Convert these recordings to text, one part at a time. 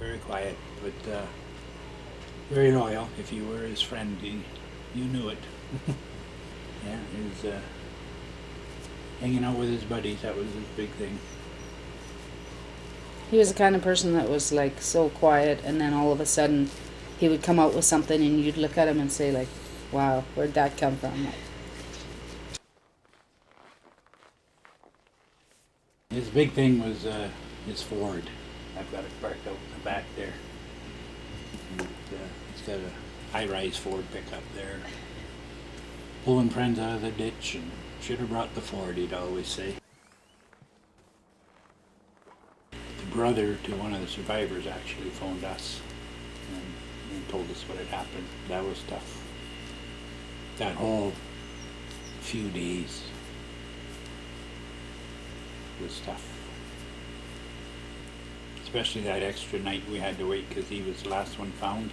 very quiet, but very loyal. If you were his friend, you knew it. Yeah, he was hanging out with his buddies. That was his big thing. He was the kind of person that was like so quiet, and then all of a sudden he would come out with something and you'd look at him and say like, wow, where'd that come from? His big thing was his Ford. I've got it parked out in the back there. And, he's got a high-rise Ford pickup there. Pulling friends out of the ditch, and should have brought the Ford, he'd always say. The brother to one of the survivors actually phoned us and told us what had happened. That was tough. That whole few days was tough. Especially that extra night we had to wait because he was the last one found.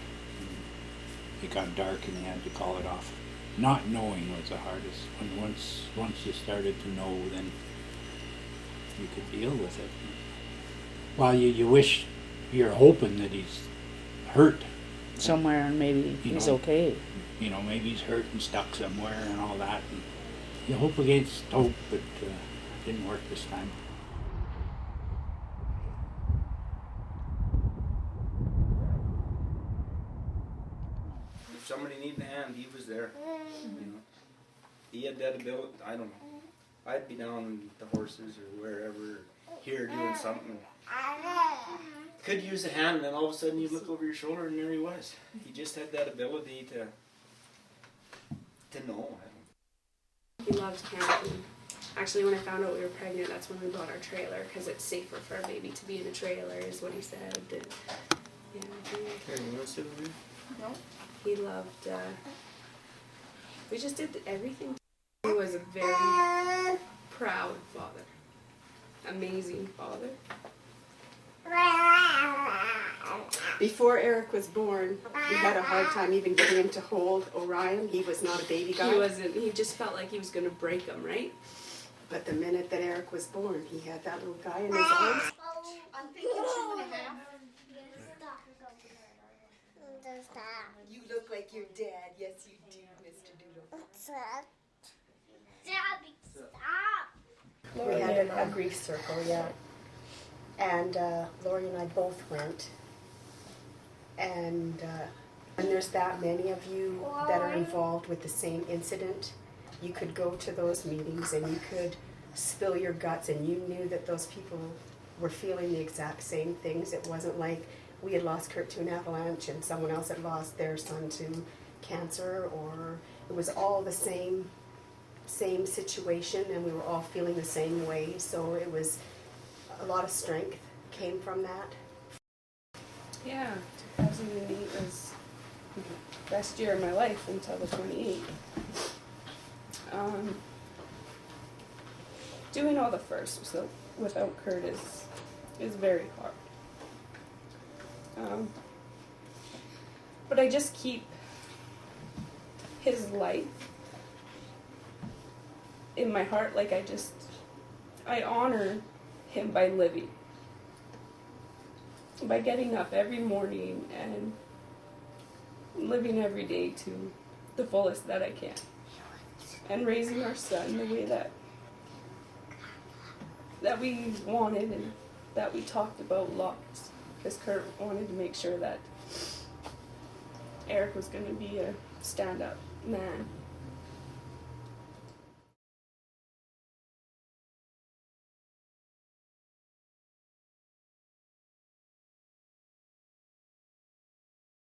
It got dark and they had to call it off. Not knowing was the hardest. Once you started to know, then you could deal with it. Well, you wish, you're hoping that he's hurt somewhere and maybe he's okay. You know, maybe he's hurt and stuck somewhere and all that. And you hope against hope, but it didn't work this time. If somebody needed a hand, he was there. You know, he had that ability. I don't know. I'd be down the horses or wherever, here doing something. Could use a hand, and then all of a sudden you look over your shoulder, and there he was. He just had that ability to know. He loves camping. Actually, when I found out we were pregnant, that's when we bought our trailer, because it's safer for our baby to be in a trailer, is what he said. And, yeah, Here, you want to sit over here? no. He loved, we just did everything. He was a very proud father. Amazing father. Before Eric was born, we had a hard time even getting him to hold Orion. He was not a baby guy. He wasn't. He just felt like he was going to break him, right? But the minute that Eric was born, he had that little guy in his arms. I'm thinking 2.5. You look like your dad. Yes, you do, Mr. Doodle. We had a grief circle, yeah. And Lori and I both went. And there's that many of you that are involved with the same incident. You could go to those meetings and you could spill your guts, and you knew that those people were feeling the exact same things. It wasn't like we had lost Kurt to an avalanche and someone else had lost their son to cancer, or it was all the same situation, and we were all feeling the same way. So it was a lot of strength came from that. Yeah, 2008 was the best year of my life until the 28th. Doing all the first so without Kurt is very hard. But I just keep his life in my heart. Like I honor him by living. By getting up every morning and living every day to the fullest that I can. And raising our son the way that we wanted and that we talked about lots. Because Kurt wanted to make sure that Eric was going to be a stand-up man.